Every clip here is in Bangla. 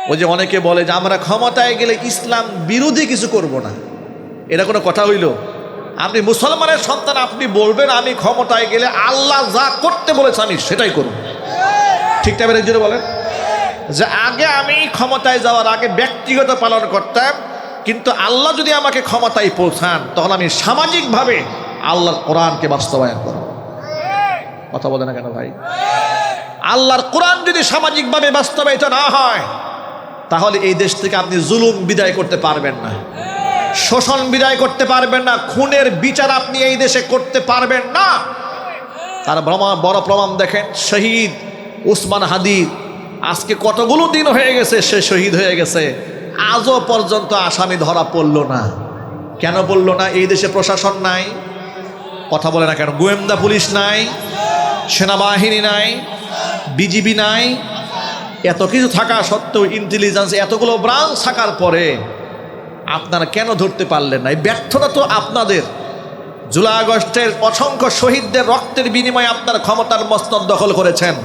ওই যে অনেকে বলে যে আমরা ক্ষমতায় গেলে ইসলাম বিরোধী কিছু করব না, এটা কোনো কথা হইল? আপনি মুসলমানের সন্তান, আপনি বলবেন আমি ক্ষমতায় গেলে আল্লাহ যা করতে বলেছে আমি সেটাই করব, ঠিক টাইপের একজনে বলেন যে আগে আমি ক্ষমতায় যাওয়ার আগে ব্যক্তিগত পালন করতাম, কিন্তু আল্লাহ যদি আমাকে ক্ষমতায় পৌঁছান তখন আমি সামাজিকভাবে আল্লাহর কোরআনকে বাস্তবায়ন করব। কথা বলে না কেন ভাই? আল্লাহর কোরআন যদি সামাজিকভাবে বাস্তবায়িত না হয় তাহলে এই দেশ থেকে আপনি জুলুম বিদায় করতে পারবেন না, শোষণ বিদায় করতে পারবেন না, খুনের বিচার আপনি এই দেশে করতে পারবেন না। তার বড় প্রমাণ দেখেন, শহীদ উসমান হাদি, আজকে কতগুলো দিন হয়ে গেছে সে শহীদ হয়ে গেছে, আজও পর্যন্ত আসামি ধরা পড়ল না। কেন পড়ল না? এই দেশে প্রশাসন নাই, কথা বলে না কেন? গোয়েন্দা পুলিশ নাই, সেনাবাহিনী নাই, বিজিবি নাই, এত কিছু থাকা সত্ত্বেও, ইন্টেলিজেন্স এতগুলো ব্রাঞ্চ থাকার পরে আপনারা কেন ধরতে পারলেন না? এই ব্যর্থতা তো আপনাদের। জুলাই আগস্টের অসংখ্য শহীদদের রক্তের বিনিময়ে আপনারা ক্ষমতার মসনদ দখল করেছেন।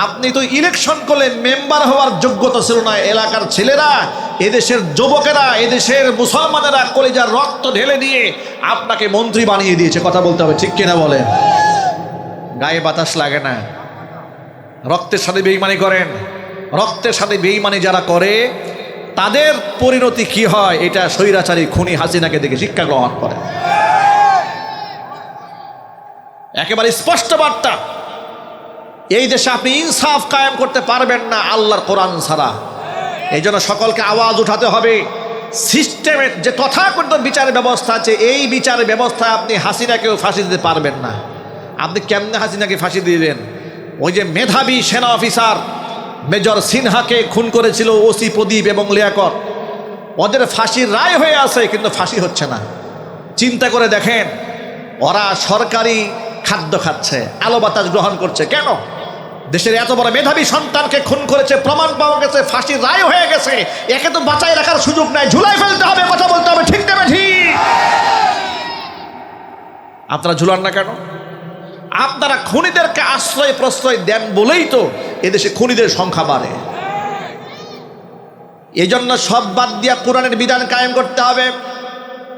আপনি তো ইলেকশন করলে মেম্বার হওয়ার যোগ্যতা ছিল না। এলাকার ছেলেরা, এদেশের যুবকেরা, এদেশের মুসলমানেরা কলেজার রক্ত ঢেলে দিয়ে আপনাকে মন্ত্রী বানিয়ে দিয়েছে। কথা বলতে হবে, ঠিক কিনা বলেন? গায়ে বাতাস লাগে না। রক্তের সাথে বেঈমানি করেন, রক্তের সাথে বেঈমানি যারা করে তাদের পরিণতি কি হয় এটা স্বৈরাচারী খুনি হাসিনাকে দেখে শিক্ষা গ্রহণ করে। একেবারে স্পষ্ট বার্তা, এই দেশে আপনি ইনসাফ কায়েম করতে পারবেন না আল্লাহর কোরআন ছাড়া। এই জন্য সকলকে আওয়াজ উঠাতে হবে। সিস্টেমের যে তথাকথিত বিচার ব্যবস্থা আছে, এই বিচার ব্যবস্থা আপনি হাসিনাকেও ফাঁসি দিতে পারবেন না। আপনি কেমনে হাসিনাকে ফাঁসি দিবেন? ওই যে মেধাবী সেনা অফিসার মেজর সিনহাকে খুন করেছিল ওসি প্রদীপ এবং লিয়াকত, ওদের ফাঁসির রায় হয়ে আছে কিন্তু ফাঁসি হচ্ছে না। চিন্তা করে দেখেন, ওরা সরকারি খাদ্য খাচ্ছে, আলো বাতাস গ্রহণ করছে, কেন? দেশের এত বড় মেধাবী সন্তানকে খুন করেছে, প্রমাণ পাওয়া গেছে, ফাঁসির রায় হয়ে গেছে, একে তো বাঁচাই রাখার সুযোগ নাই, ঝুলাই ফেলতে হবে। কথা বলতে হবে, ঠিক না ঠিক? আপনারা ঝুলান না কেন? আপনারা খুনিদেরকে আশ্রয় প্রশ্রয় দেন বলেই তো এদেশে খুনিদের সংখ্যা বাড়ে। এই জন্য সব বাদ দিয়া কোরআনের বিধান কায়েম করতে হবে।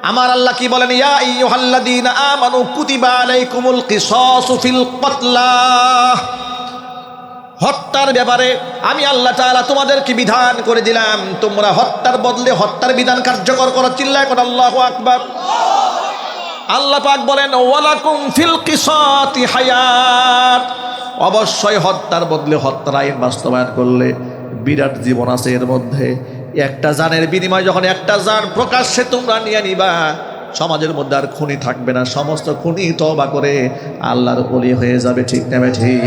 আমার আল্লাহ কি বলেন? ইয়া আইয়ুহাল্লাযীনা আমানু কুতিবা আলাইকুমুল কিসাসু ফিল কতলা। হত্যার ব্যাপারে আমি আল্লাহ তাআলা তোমাদেরকে বিধান করে দিলাম, তোমরা হত্যার বদলে হত্যার বিধান কার্যকর করো। চিল্লায় কোন আল্লাহু আকবার। আল্লাহ পাক বলেন ওয়ালাকুম ফিল কিসাতি হায়াত, অবশ্যই হত্যার বদলে হত্যার আইন বাস্তবায়ন করলে বিরাট জীবন আছে এর মধ্যে। একটা জানের বিনিময়ে যখন একটা জান প্রকাশ্যে তোমরা নিয়ে নিবা, সমাজের মধ্যে আর খুনি থাকবে না, সমস্ত খুনি তওবা করে আল্লাহর ওলি হয়ে যাবে। ঠিক না ঠিক?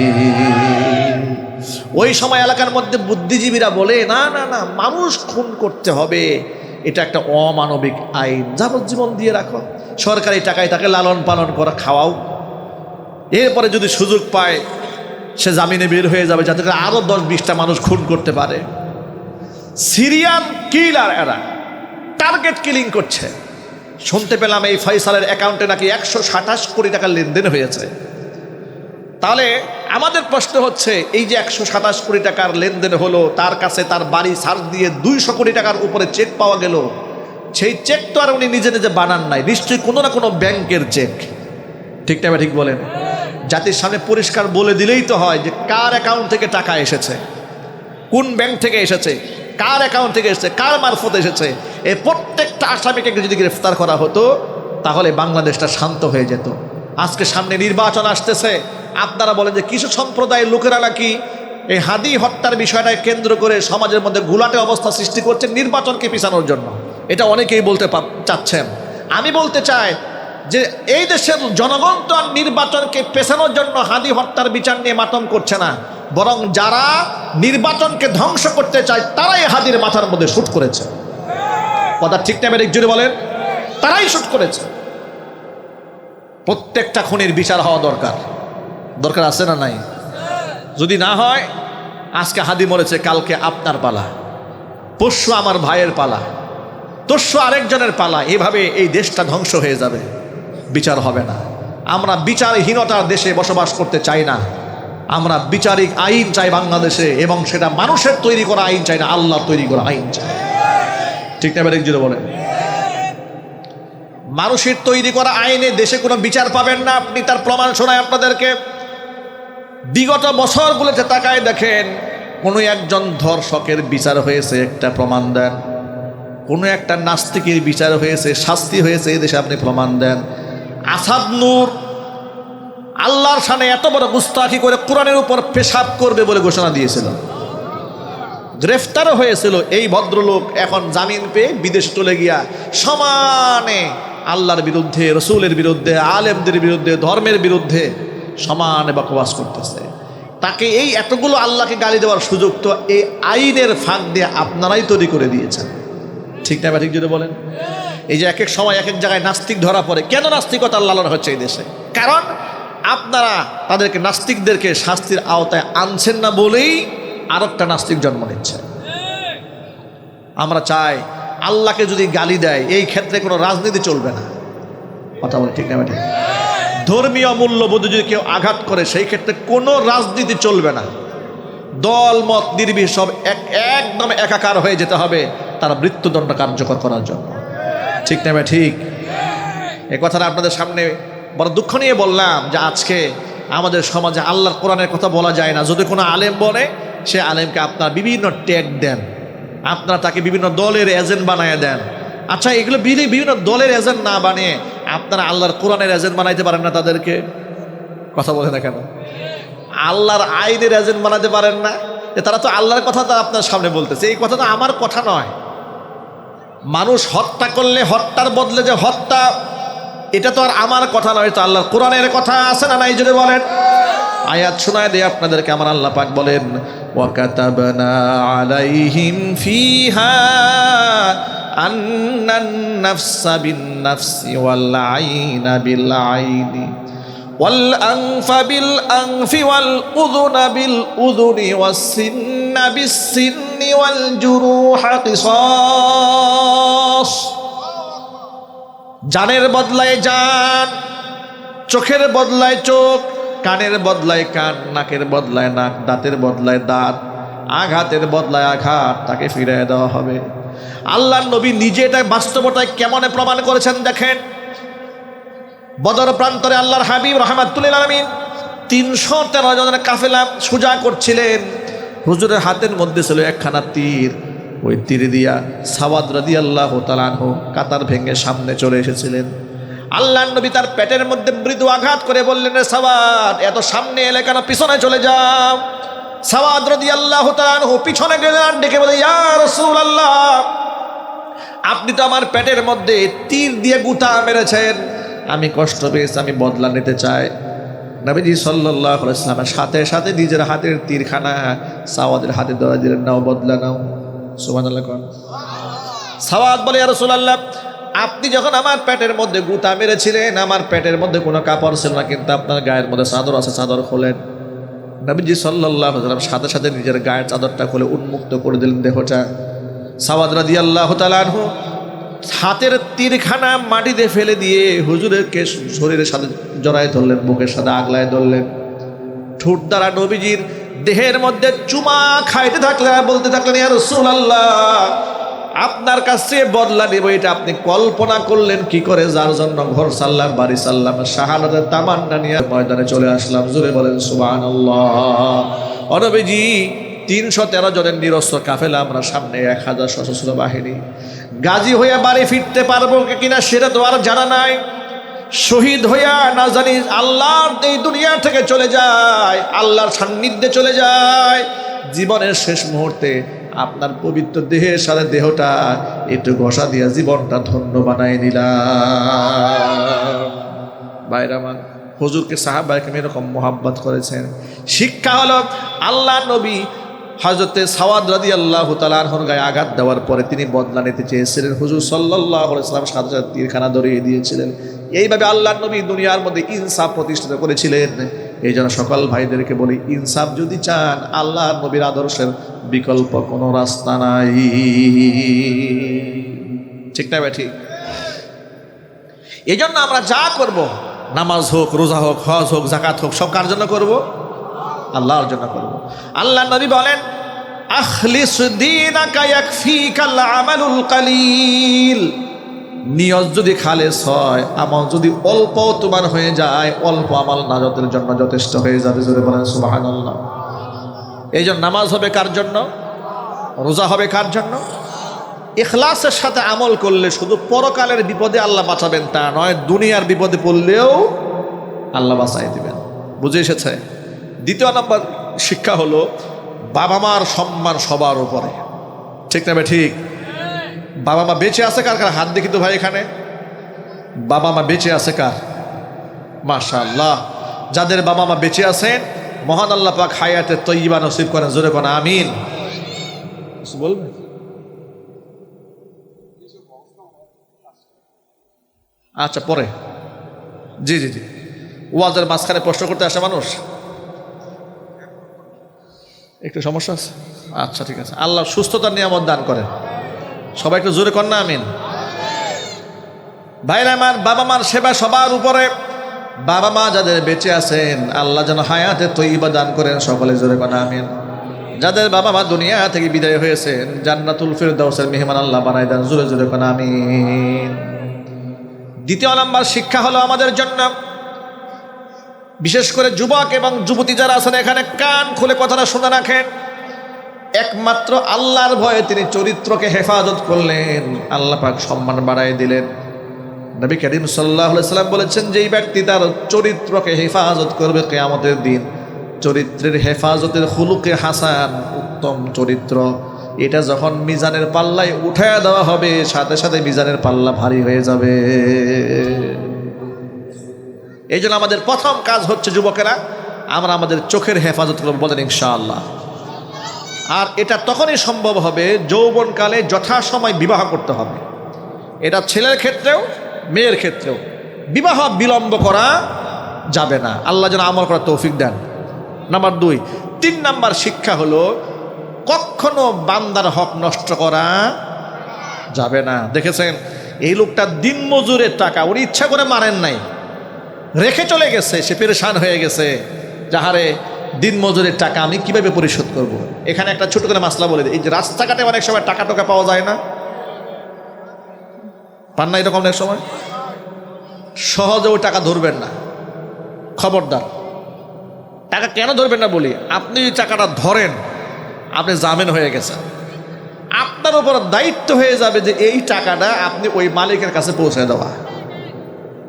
ওই সময় এলাকার মধ্যে বুদ্ধিজীবীরা বলে না না না, মানুষ খুন করতে হবে, এটা একটা অমানবিক আইন, যাবজ্জীবন দিয়ে রাখো, সরকারি টাকায় তাকে লালন পালন করা, খাওয়াও, এরপরে যদি সুযোগ পায় সে জামিনে বের হয়ে যাবে, যাতে আরো 10-20টা মানুষ খুন করতে পারে। সিরিয়াল কিলার এরা টার্গেট কিলিং করছে। শুনতে পেলাম এই ফয়সালের অ্যাকাউন্টে নাকি 127 কোটি টাকার লেনদেন হয়েছে। তাহলে আমাদের প্রশ্ন হচ্ছে, এই যে 127 কোটি টাকার লেনদেন হলো, তার কাছে তার বাড়ি সার্চ দিয়ে 200 কোটি টাকার উপরে চেক পাওয়া গেল, সেই চেক তো আর উনি নিজে নিজে বানান নাই, নিশ্চয়ই কোনো না কোনো ব্যাংকের চেক। ঠিক না ঠিক বলেন? জাতির সামনে পরিষ্কার বলে দিলেই তো হয় যে কার অ্যাকাউন্ট থেকে টাকা এসেছে, কোন ব্যাংক থেকে এসেছে, কার অ্যাকাউন্ট থেকে এসেছে, কার মারফত এসেছে। এই প্রত্যেকটা আসামিকে যদি গ্রেফতার করা হতো তাহলে বাংলাদেশটা শান্ত হয়ে যেত। আজকে সামনে নির্বাচন আসতেছে, আপনারা বলেন যে কিছু সম্প্রদায়ের লোকেরা নাকি এই হাদি হত্যার বিষয়টাকে কেন্দ্র করে সমাজের মধ্যে ঘোলাটে অবস্থা সৃষ্টি করছে নির্বাচনকে পিছানোর জন্য। এটা অনেকেই বলতে চাচ্ছেন। আমি বলতে চাই যে এই দেশের জনগণ তো আর নির্বাচনকে পেছানোর জন্য হাদি হত্যার বিচার নিয়ে মাতম করছে না, বরং যারা নির্বাচনকে ধ্বংস করতে চায় তারাই হাদির মাথার মধ্যে শুট করেছে। কথা ঠিক না বেরিক জুড়ে বলেন? তারাই শুট করেছে। প্রত্যেকটা খুনির বিচার হওয়া দরকার। দরকার আছে না নাই? যদি না হয়, আজকে হাদি মরেছে, কালকে আপনার পালা, পরশু আমার ভাইয়ের পালা, তরশু আরেকজনের পালা, এভাবে এই দেশটা ধ্বংস হয়ে যাবে, বিচার হবে না। আমরা বিচারহীনতার দেশে বসবাস করতে চাই না। আমরা বিচারিক আইন চাই বাংলাদেশে, এবং সেটা মানুষের তৈরি করা আইন চাই না, আল্লাহর তৈরি করা আইন চাই। ঠিক না ব্যারিক জুড়ে বলেন? মানুষের তৈরি করা আইনে দেশে কোনো বিচার পাবেন না আপনি। তার প্রমাণ শোনায় আপনাদেরকে। বিগত বছরগুলোতে তাকায় দেখেন, কোনো একজন ধর্ষকের বিচার হয়েছে একটা প্রমাণ দেন, কোনো একটা নাস্তিকের বিচার হয়েছে, শাস্তি হয়েছে এই দেশে আপনি প্রমাণ দেন। আসাদ নূর আল্লাহর সামনে এত বড় গুস্তাখি করে কোরআনের উপর পেশাব করবে বলে ঘোষণা দিয়েছিল, গ্রেফতারও হয়েছিল। এই ভদ্রলোক এখন জামিন পেয়ে বিদেশ চলে গিয়া সমানে আল্লাহর বিরুদ্ধে, রসুলের বিরুদ্ধে, আলেমদের বিরুদ্ধে, ধর্মের বিরুদ্ধে সমানে বকবাস করতেছে। তাকে এই এতগুলো আল্লাহকে গালি দেওয়ার সুযোগ তো এই আইনের ফাঁক দিয়ে আপনারাই তৈরি করে দিয়েছেন। ঠিক না? ঠিক যদি বলেন, এই যে এক এক সময় এক এক জায়গায় নাস্তিক ধরা পড়ে, কেন নাস্তিকতা আল্লাহর হচ্ছে এই দেশে? কারণ আপনারা তাদেরকে, নাস্তিকদেরকে শাস্তির আওতায় আনছেন না বলেই আর একটা নাস্তিক জন্ম নিচ্ছে। আমরা চাই আল্লাহকে যদি গালি দেয় এই ক্ষেত্রে কোনো রাজনীতি চলবে না। কথা বলে ঠিক না? ঠিক। ধর্মীয় মূল্যবোধ যদি কেউ আঘাত করে সেই ক্ষেত্রে কোনো রাজনীতি চলবে না। দল মত নির্বিশেষে সব একদম একাকার হয়ে যেতে হবে তার মৃত্যুদণ্ড কার্যকর করার জন্য। ঠিক না? ঠিক। এই কথাটা আপনাদের সামনে বড় দুঃখ নিয়ে বললাম যে আজকে আমাদের সমাজে আল্লাহর কোরআনের কথা বলা যায় না। যদি কোনো আলেম বলে, সে আলেমকে আপনারা বিভিন্ন ট্যাগ দেন, আপনারা তাকে বিভিন্ন দলের এজেন্ট বানিয়ে দেন। আচ্ছা, এগুলো বিভিন্ন দলের এজেন্ট না বানিয়ে আপনারা আল্লাহর কোরআনের এজেন্ট বানাইতে পারেন না তাদেরকে? কথা বলে না কেন? আল্লাহর আইনের এজেন্ট বানাতে পারেন না? তারা তো আল্লাহর কথা তো আপনার সামনে বলতেছে। এই কথা তো আমার কথা নয়। মানুষ হত্যা করলে হত্যার বদলে যে হত্যা, এটা তো আর আমার কথা নয়, তো আল্লাহর কোরআনের কথা আছে না নাই যদি বলেন? আয়াত শোনায় দেয় আপনাদেরকে। আমার আল্লাহ পাক বলেন, ওয়াকাতাবনা আলাইহিম ফিহা আন্নান নাফসা বিন নাফসি ওয়াল আইনা বিল আইনি ওয়াল আনফা বিল আনফি ওয়াল উযুনা বিল উযুনি ওয়াস সিন্না বিস সিন্নি ওয়াল জুরুহা কিসাস। জানের বদলায় জান, চোখের বদলায় চোখ, কানের বদলায় কান, নাকের বদলায় নাক, দাঁতের বদলায় দাঁত, আঘাতের বদলায় আঘাত, তাকে ফিরিয়ে দেওয়া হবে। আল্লাহর নবী নিজে এটা বাস্তবতায় কেমনে প্রমাণ করেছেন দেখেন। বদর প্রান্তরে আল্লাহর হাবিব রাহমাতুল লিল আলামিন 313 জনের কাফেলা সোজা করছিলেন। হুজুরের হাতের মধ্যে ছিল একখানা তীর। ওই তীর দিয়া সাওয়াদ রাদিয়াল্লাহু তাআলা আনহু কাতার ভেঙে সামনে চলে এসেছিলেন। আল্লাহর নবী তার পেটের মধ্যে মৃদু আঘাত করে বললেন, রে সাওয়াদ, এত সামনে এলে কেন? পিছনে চলে যাও। সাওয়াদ রাদিয়াল্লাহু তাআলা আনহু পিছনে গেলেন, ডেকে বলে, ইয়া রাসূলুল্লাহ, আপনি তো আমার পেটের মধ্যে তীর দিয়ে গুতা মেরেছেন, আমি কষ্ট পেয়েছি, আমি বদলা নিতে চাই। নবীজি সাল্লাল্লাহু আলাইহি ওয়াসাল্লামের সাথে সাথে নিজের হাতের তীরখানা সাওয়াদের হাতে ধরে দিলেন, নাও, বদলা নাও। সুবহানাল্লাহ। সাওয়াদ বলে, ইয়া রাসূলুল্লাহ, আপনি যখন আমার পেটের মধ্যে গুতা মেরেছিলেন, আমার পেটের মধ্যে কোনো কাপড় ছিল না, কিন্তু আপনার গায়ের মধ্যে চাদর আছে, চাদর খোলেন। নবীজি সাল্লাল্লাহু আলাইহি ওয়াসাল্লাম সাথে সাথে নিজের গায়ের চাদরটা খুলে উন্মুক্ত করে দিলেন দেহটা। সাওয়াদ রাদিয়াল্লাহু তাআলা আনহু হাতের তীরখানা মাটিতে ফেলে দিয়ে হুজুরকে শরীরের সাথে জড়ায় ধরলেন, বুকের সাথে আগলায় ধরলেন। ঠোঁট দ্বারা নবীজির দেহের মধ্যে চুমা খাইতে থাকলেন, বলতে থাকলেন, ইয়া রাসূলুল্লাহ, আপনার কাছে বদলা নেব, এটা আপনি কল্পনা করলেন কি করে? যার জন্য ঘর সাল্লাম, বাড়ি সাল্লাম, শাহাদাতের তামান্না নিয়ে ময়দানে চলে আসলাম। জোরে বলেন সুবহানাল্লাহ। ও নবীজি, 313 জনের নিরস্ত্র কাফেলা, আমরা সামনে 1000 সশস্ত্র বাহিনী। গাজী হইয়া বাড়ি ফিরতে পারবো কিনা সেটা তো আর জানা নাই। শহীদ হইয়া না জানি আল্লাহর এই দুনিয়া থেকে চলে যায়, আল্লাহর সান্নিধ্যে চলে যায়। জীবনের শেষ মুহূর্তে আপনার পবিত্র দেহের সাথে দেহটা একটু ঘষা দিয়া জীবনটা ধন্য বানাই দিলাম। ভাইরা আমার, হুজুরকে সাহাবায়ে কেরাম এরকম মোহাব্বত করেছেন। শিক্ষা হলো, আল্লাহ নবী হযরতে সাওয়াদ রাদিয়াল্লাহু তাআলা আনহুর গায়ে আঘাত দেওয়ার পরে তিনি বদলা নিতে চেয়েছিলেন। হুজুর সাল্লাল্লাহু আলাইহি ওয়াসাল্লাম সাথে সাথে তীরখানা ধরিয়ে দিয়েছিলেন। এইভাবে আল্লাহর নবী দুনিয়ার মধ্যে ইনসাফ প্রতিষ্ঠিত করেছিলেন। এই জন্য সকল ভাইদেরকে বলি, ইনসাফ যদি চান, আল্লাহর নবীর আদর্শের বিকল্প কোনো রাস্তা নাই। ঠিক না ভাই? ঠিক। এই জন্য আমরা যা করব, নামাজ হোক, রোজা হোক, হজ হোক, যাকাত হোক, সব কার জন্য করব? আল্লাহর জন্য করব। আল্লাহ নবী বলেন, আখলিস দীনাকা ইয়াকফিকাল আমালুল কালিল। নিয়ত যদি খালেস হয়, আমল যদি অল্প তোমার হয়ে যায়, অল্প আমল নাজাতের জন্য যথেষ্ট হয়ে যাবে। জোরে বলেন সুবহানাল্লাহ। এই জন্য নামাজ হবে কার জন্য? রোজা হবে কার জন্য? ইখলাসের সাথে আমল করলে শুধু পরকালের বিপদে আল্লাহ বাঁচাবেন তা নয়, দুনিয়ার বিপদে পড়লেও আল্লাহ বাঁচাই দিবেন। বুঝে এসেছে? দ্বিতীয় নম্বর শিক্ষা হলো, বাবা মার সম্মান সবার উপরে। ঠিক না? ঠিক। বাবা মা বেঁচে আছে কার কার? হাত দেখি তো ভাই এখানে। বাবা মা বেঁচে আছে কার? মাশাআল্লাহ। যাদের বাবা মা বেঁচে আছেন, মহান আল্লাহ পাক হায়াতে তয়্যিবা নসিব করেন। জোরে কোন আমিন। বলবেন? আচ্ছা, পরে। জি জি জি। ওয়াজের মাঝখানে প্রশ্ন করতে আসে মানুষ, একটু সমস্যা আছে। আচ্ছা, ঠিক আছে। আল্লাহ সুস্থতার নিয়ামত দান করেন। সবাই একটু জোরে কর না আমিন। ভাইরা আমার, বাবা মার সেবা সবার উপরে। বাবা মা যাদের বেঁচে আছেন, আল্লাহ যেন হায়াতে তয়্যিবা দান করেন। সকলে জোরে কর না আমিন। যাদের বাবা মা দুনিয়া থেকে বিদায় হয়েছেন, জান্নাতুল ফিরদাউসের মেহমান আল্লাহ বানাই দেন। জোরে জোরে কর না আমিন। দ্বিতীয় নাম্বার শিক্ষা হলো আমাদের জন্য, বিশেষ করে যুবক এবং যুবতী যারা আছেন এখানে, কান খুলে কথাটা শুনে রাখেন। একমাত্র আল্লাহর ভয়ে তিনি চরিত্রকে হেফাজত করলেন, আল্লাহ পাক সম্মান বাড়াই দিলেন। নবী করিম সাল্লাল্লাহু আলাইহি সাল্লাম বলেছেন, যেই ব্যক্তি তার চরিত্রকে হেফাজত করবে কিয়ামতের দিন, চরিত্রের হেফাজতের খুলুকে হাসান, উত্তম চরিত্র, এটা যখন মিজানের পাল্লায় উঠায়া দেওয়া হবে, সাথে সাথে মিজানের পাল্লা ভারী হয়ে যাবে। এই জন্য আমাদের প্রথম কাজ হচ্ছে, যুবকেরা, আমরা আমাদের চোখের হেফাজত করব। বলেন ইনশাআল্লাহ। আর এটা তখনই সম্ভব হবে যৌবনকালে যথাসময় বিবাহ করতে হবে। এটা ছেলের ক্ষেত্রেও মেয়ের ক্ষেত্রেও। বিবাহ বিলম্ব করা যাবে না। আল্লাহ যেন আমল করার তৌফিক দেন। নাম্বার 2। 3 নাম্বার শিক্ষা হলো, কখনো বান্দার হক নষ্ট করা যাবে না। দেখেছেন, এই লোকটা দিন মজুরের টাকা উনি ইচ্ছা করে মারেন নাই, রেখে চলে গেছে, সে পেরেশান হয়ে গেছে, যাহারে দিন মজুরের টাকা আমি কিভাবে পরিশোধ করব। এখানে একটা ছোট করে মাসলা বলে দিই, এই যে রাস্তাঘাটে অনেক সময় টাকা টোকা পাওয়া যায় না, পান না এরকম অনেক সময়, সহজে ওই টাকা ধরবেন না, খবরদার। টাকা কেন ধরবেন না বলি, আপনি টাকাটা ধরেন, আপনি জামিন হয়ে গেছেন, আপনার উপর দায়িত্ব হয়ে যাবে যে এই টাকাটা আপনি ওই মালিকের কাছে পৌঁছে দেওয়া।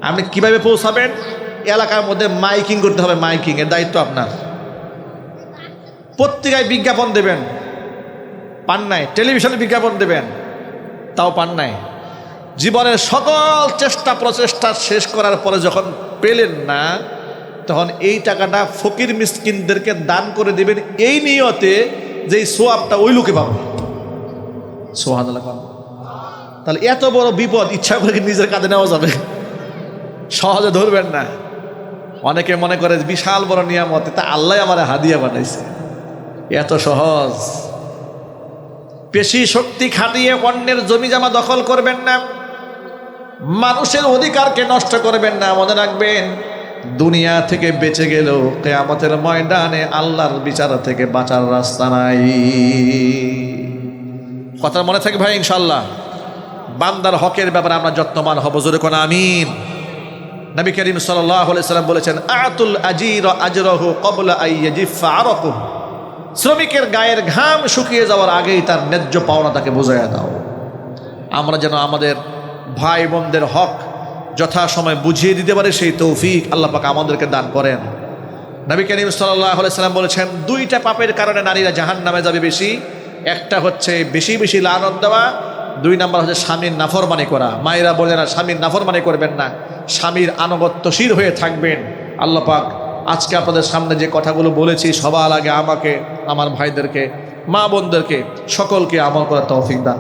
আপনি কিভাবে পৌঁছাবেন? এলাকার মধ্যে মাইকিং করতে হবে, মাইকিং এর দায়িত্ব আপনার। পত্রিকায় বিজ্ঞাপন দেবেন, পান নাই। টেলিভিশনে বিজ্ঞাপন দেবেন, তাও পান নাই। জীবনের সকল চেষ্টা প্রচেষ্টা শেষ করার পরে যখন পেলেন না, তখন এই টাকাটা ফকির মিসকিনদেরকে দান করে দেবেন, এই নিয়তে যে এই সোয়াবটা ওই লোকে পাবে। সুবহানাল্লাহ। তাহলে এত বড় বিপদ ইচ্ছা করে নিজের কাঁধে নেওয়া যাবে? সহজে ধরবেন না। অনেকে মনে করে বিশাল বড় নিয়ামত, তা আল্লাহ আমার হাদিয়া বানাইছে, এত সহজ। পেশি শক্তি খাটিয়ে অন্যের জমি জামা দখল করবেন না, মানুষের অধিকারকে নষ্ট করবেন না। মনে রাখবেন, দুনিয়া থেকে বেঁচে গেলেও কিয়ামতের ময়দানে আল্লাহর বিচার থেকে বাঁচার রাস্তা নাই। কথা মনে থাকে ভাই ইনশাআল্লাহ। বান্দার হকের ব্যাপারে আমরা যত্নবান হব। জোরে কোন আমিন। নবী করিম সাল্লাল্লাহু আলাইহি সাল্লাম বলেছেন, আতুল আজির আজরাহু ক্বাবলা আইয়াজিফা আরাকুহু। শ্রমিকের গায়ের ঘাম শুকিয়ে যাওয়ার আগেই তার ন্যায্য পাওনা তাকে বুঝাইয়া দাও। আমরা যেন আমাদের ভাই বোনদের হক যথাসময় বুঝিয়ে দিতে পারে, সেই তৌফিক আল্লাহ পাক আমাদেরকে দান করেন। নবী করিম সাল্লাল্লাহু আলাইহি সাল্লাম বলেছেন, 2টা পাপের কারণে নারীরা জাহান্নামে যাবে বেশি। একটা হচ্ছে বেশি বেশি লানত দেওয়া, 2 নাম্বার হচ্ছে স্বামীর নাফরমানি করা। মায়েরা বলে না, স্বামীর নাফরমানি করবেন না, স্বামীর আনুগত্যশীল হয়ে থাকবেন। আল্লাহ পাক আজকে আপনাদের সামনে যে কথাগুলো বলেছি, সবার আগে আমাকে, আমার ভাইদেরকে, মা বোনদেরকে সকলকে আমল করার তৌফিক দান।